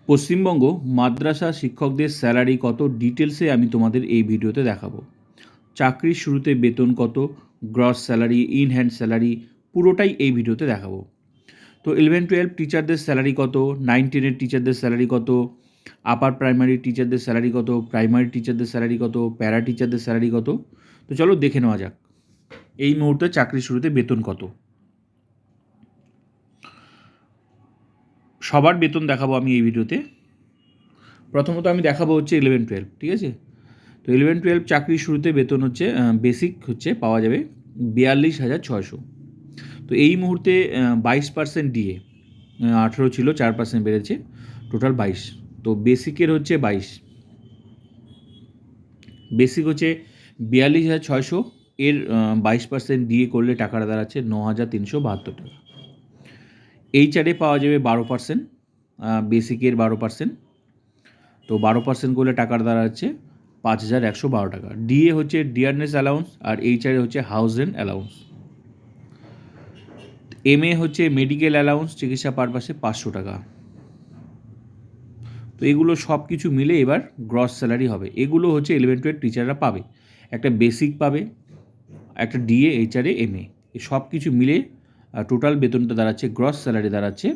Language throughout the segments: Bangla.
পশ্চিমবঙ্গ মাদ্রাসা শিক্ষকদের স্যালারি কত ডিটেলসে আমি তোমাদের এই ভিডিওতে দেখাবো। চাকরির শুরুতে বেতন কত, gross salary, in hand salary, পুরোটাই এই ভিডিওতে দেখাবো। তো 11-12 টিচারদের স্যালারি কত, 9-10 টিচারদের স্যালারি কত, আপার প্রাইমারি টিচারদের স্যালারি কত, প্রাইমারি টিচারদের স্যালারি কত, প্যারা টিচারদের স্যালারি কত। তো চলো দেখে নেওয়া যাক এই মুহূর্তে চাকরির শুরুতে বেতন কত। সবার বেতন দেখাবো আমি এই ভিডিওতে। প্রথমত আমি দেখাবো হচ্ছে 11-12, ঠিক আছে। তো 11-12 চাকরির শুরুতে বেতন হচ্ছে বেসিক হচ্ছে পাওয়া যাবে 42,600। তো এই মুহূর্তে 22% ডিএ, 18 ছিল 4% বেড়েছে, টোটাল 22। তো বেসিকের হচ্ছে 22, বেসিক হচ্ছে 42,600, এর 22% ডিএ করলে টাকাটা দাঁড়াচ্ছে 9,372 টাকা। এইচআরে পাওয়া যাবে 12%, বেসিকের 12%। তো 12% করলে টাকার দাঁড়াচ্ছে 5,112 টাকা। ডিএ হচ্ছে ডিয়ারনেস অ্যালাউন্স, আর এইচআরে হচ্ছে হাউস রেন্ট অ্যালাউন্স। এমএ হচ্ছে মেডিকেল অ্যালাউন্স, চিকিৎসা পারপাসে 500 টাকা। তো এগুলো সব কিছু মিলে এবার গ্রস স্যালারি হবে। এগুলো হচ্ছে 11-12 টিচাররা পাবে। একটা বেসিক পাবে, একটা ডিএ, এইচআরএ, এমএ, এই সব কিছু মিলে টোটাল বেতনটা দাঁড়াচ্ছে, গ্রস স্যালারি দাঁড়াচ্ছে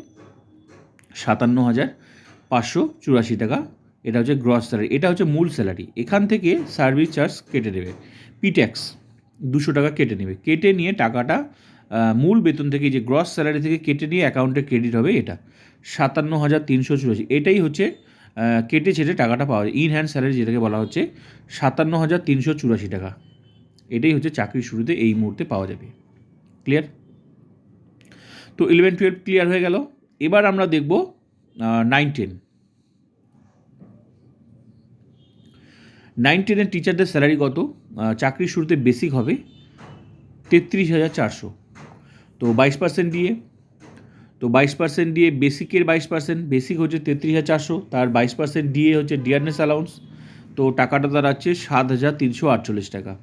57,584 টাকা। এটা হচ্ছে গ্রস স্যালারি, এটা হচ্ছে মূল স্যালারি। এখান থেকে সার্ভিস চার্জ কেটে নেবে, পিট্যাক্স 200 টাকা কেটে নেবে। কেটে নিয়ে টাকাটা মূল বেতন থেকে, যে গ্রস স্যালারি থেকে কেটে নিয়ে অ্যাকাউন্টে ক্রেডিট হবে, এটা 57,384। এটাই হচ্ছে কেটে ছেটে টাকাটা পাওয়া যায়। ইন হ্যান্ড স্যালারি যেটাকে বলা হচ্ছে 57,384 টাকা। এটাই হচ্ছে চাকরির শুরুতে এই মুহূর্তে পাওয়া যাবে। ক্লিয়ার? তো 11-12 ক্লিয়ার হয়ে গেল। এবার আমরা দেখব 9-10। 9-10 টিচারদের স্যালারি কত। চাকরির শুরুতে বেসিক হবে 33,400। তো 22% দিয়ে, তো 22% দিয়ে বেসিকের 22%, বেসিক হচ্ছে 33,400, তার 22% দিয়ে হচ্ছে ডিয়ারনেস অ্যালাউন্স। তো টাকাটা দাঁড়াচ্ছে 7,348 টাকা।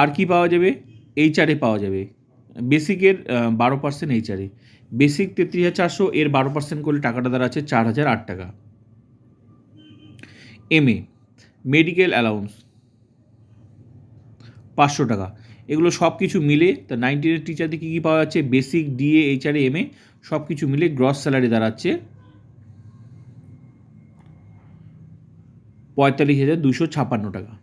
আর কি পাওয়া যাবে? এইচআরএ পাওয়া যাবে। বেসিকের 12% এইচআরএ, বেসিক 33,400, এর 12% করলে টাকাটা দাঁড়াচ্ছে 4,008 টাকা। এমএ মেডিকেল অ্যালাউন্স 500 টাকা। এগুলো সব কিছু মিলে তা 9-10 টিচারদের কী কী পাওয়া যাচ্ছে, বেসিক, ডিএ, এইচআরএ, এমএ, সব কিছু মিলে গ্রস স্যালারি দাঁড়াচ্ছে 45,256 টাকা।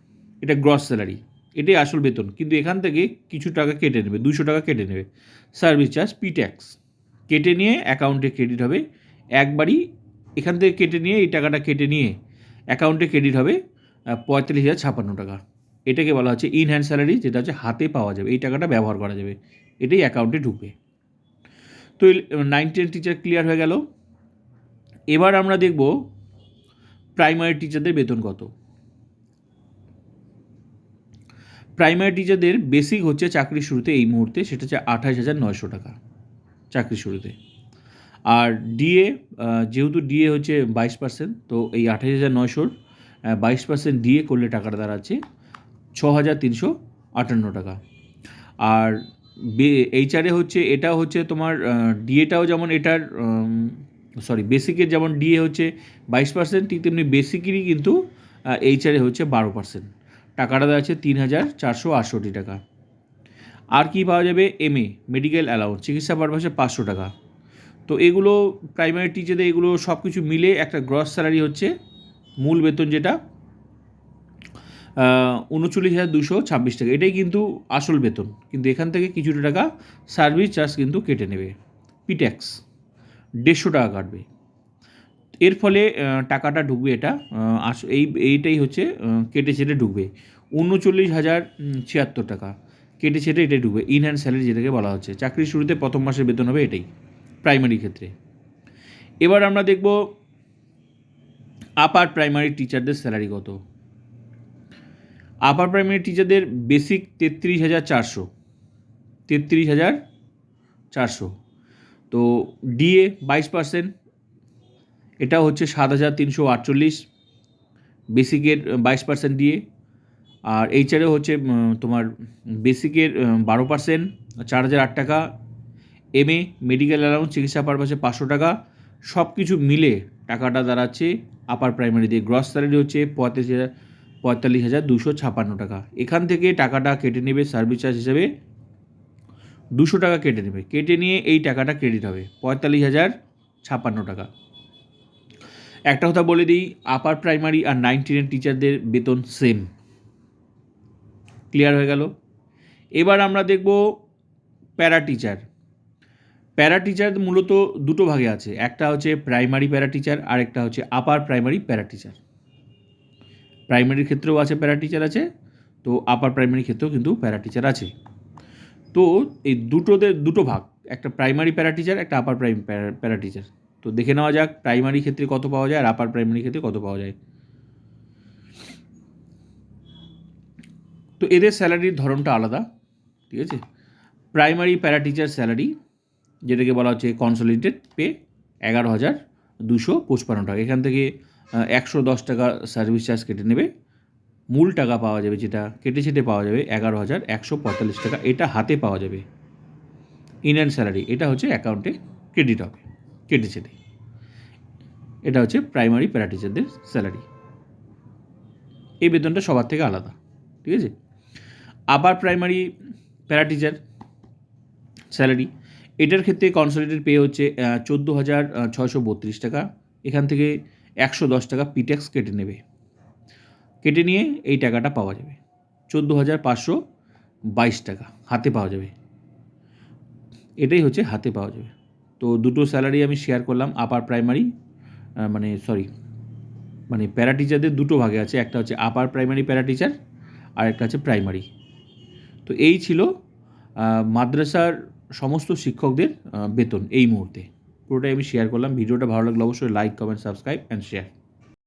এটা গ্রস স্যালারি, এটাই আসল বেতন। কিন্তু এখান থেকে কিছু টাকা কেটে নেবে, 200 টাকা কেটে নেবে সার্ভিস চার্জ, পিট্যাক্স কেটে নিয়ে অ্যাকাউন্টে ক্রেডিট হবে একবারই। এখান থেকে কেটে নিয়ে এই টাকাটা কেটে নিয়ে অ্যাকাউন্টে ক্রেডিট হবে 45,056 টাকা। এটাকে বলা হচ্ছে ইন হ্যান্ড স্যালারি, যেটা হচ্ছে হাতে পাওয়া যাবে, এই টাকাটা ব্যবহার করা যাবে, এটাই অ্যাকাউন্টে ঢুকবে। তো 9-10 টিচার ক্লিয়ার হয়ে গেল। এবার আমরা দেখব প্রাইমারি টিচারদের বেতন কত। প্রাইমারি টিচারদের বেসিক হচ্ছে চাকরির শুরুতে এই মুহূর্তে, সেটা হচ্ছে 28,900 টাকা চাকরির শুরুতে। আর ডিএ, যেহেতু ডিএ হচ্ছে 22%, তো এই 28,900 22% ডিএ করলে টাকাটা দাঁড়াচ্ছে 6,358 টাকা। আর এইচআরএ হচ্ছে, এটা হচ্ছে তোমার ডিএটাও যেমন এটার বেসিকের যেমন ডিএ হচ্ছে 22%, ঠিক তেমনি বেসিকেরই কিন্তু এইচআরএ হচ্ছে 12%। টাকাটা দাঁড়াচ্ছে 3,468 টাকা। আর কি পাওয়া যাবে? এমএ মেডিকেল অ্যালাউন্স, চিকিৎসা পারপাসে 500 টাকা। তো এগুলো প্রাইমারি টিচারদের, এগুলো সব কিছু মিলে একটা গ্রস স্যালারি হচ্ছে মূল বেতন, যেটা 39,226 টাকা। এটাই কিন্তু আসল বেতন, কিন্তু এখান থেকে কিছুটা টাকা সার্ভিস চার্জ কিন্তু কেটে নেবে, পিট্যাক্স 150 টাকা কাটবে। এর ফলে টাকাটা ঢুকবে, এটা এইটাই হচ্ছে কেটে ছেটে ঢুকবে 39,076 টাকা। কেটে ছেটে এটাই ঢুকবে ইন হ্যান্ড স্যালারি, যেটাকে বলা হচ্ছে চাকরির শুরুতে প্রথম মাসের বেতন হবে এটাই প্রাইমারি ক্ষেত্রে। এবার আমরা দেখব আপার প্রাইমারি টিচারদের স্যালারি কত। আপার প্রাইমারি টিচারদের বেসিক 33,400, 33,400। তো ডিএ 22%, এটা হচ্ছে 7,348, বেসিকের 22% ডিএ। আর এইচআরএ হচ্ছে তোমার বেসিকের 12%, 4,008 টাকা। এমএ মেডিকেল অ্যালাউন্স, চিকিৎসা পারপাসে 500 টাকা। সব কিছু মিলে টাকাটা দাঁড়াচ্ছে আপার প্রাইমারি দিয়ে গ্রস স্যালারি হচ্ছে 45,256 টাকা। এখান থেকে টাকাটা কেটে নেবে সার্ভিস চার্জ হিসেবে 200 টাকা কেটে নেবে, কেটে নিয়ে এই টাকাটা ক্রেডিট হবে 45,056 টাকা। একটা কথা বলে দিই, আপার প্রাইমারি আর 9-10 টিচারদের বেতন সেম। ক্লিয়ার হয়ে গেল। এবার আমরা দেখব প্যারা টিচার। প্যারা টিচার মূলত দুটো ভাগে আছে, একটা হচ্ছে প্রাইমারি প্যারা টিচার আর একটা হচ্ছে আপার প্রাইমারি প্যারা টিচার। প্রাইমারির ক্ষেত্রেও আছে প্যারা টিচার আছে, তো আপার প্রাইমারি ক্ষেত্রেও কিন্তু প্যারা টিচার আছে। তো এই দুটো ভাগ, একটা প্রাইমারি প্যারা টিচার, একটা আপার প্যারা টিচার। তো দেখে নেওয়া যাক প্রাইমারি ক্ষেত্রে কত পাওয়া যায় আর আপার প্রাইমারি ক্ষেত্রে কত পাওয়া যায়। তো এদের স্যালারির ধরনটা আলাদা, ঠিক আছে। প্রাইমারি প্যারা টিচার স্যালারি, যেটাকে বলা হচ্ছে কনসলিডেটেড পে, 11,255 টাকা। এখান থেকে 110 টাকা সার্ভিস চার্জ কেটে নেবে, মূল টাকা পাওয়া যাবে যেটা কেটে ছেটে পাওয়া যাবে 11,145 টাকা। এটা হাতে পাওয়া যাবে ইন্ডিয়ান স্যালারি, এটা হচ্ছে অ্যাকাউন্টে ক্রেডিট হবে কেটে ছেটে। এটা হচ্ছে প্রাইমারি প্যারা টিচারদের স্যালারি। এই বেতনটা সবার থেকে আলাদা, ঠিক আছে। Upper primary para teacher salary, এটার ক্ষেত্রে কনসলিডেটেড পে হচ্ছে 14,632 টাকা। এখান থেকে 110 টাকা পিট্যাক্স কেটে নেবে, কেটে নিয়ে এই টাকাটা পাওয়া যাবে 14,522 টাকা হাতে পাওয়া যাবে। এটাই হচ্ছে হাতে পাওয়া যাবে। তো দুটো স্যালারি আমি শেয়ার করলাম। আপার প্রাইমারি মানে প্যারা টিচারদের দুটো ভাগে আছে, একটা হচ্ছে আপার প্রাইমারি প্যারা টিচার আর একটা হচ্ছে প্রাইমারি। তো এই ছিল মাদ্রাসার সমস্ত শিক্ষকদের বেতন এই মুহূর্তে। পুরোটাই আমি শেয়ার করলাম। ভিডিওটা ভালো লাগলে অবশ্যই like, comment, subscribe and share.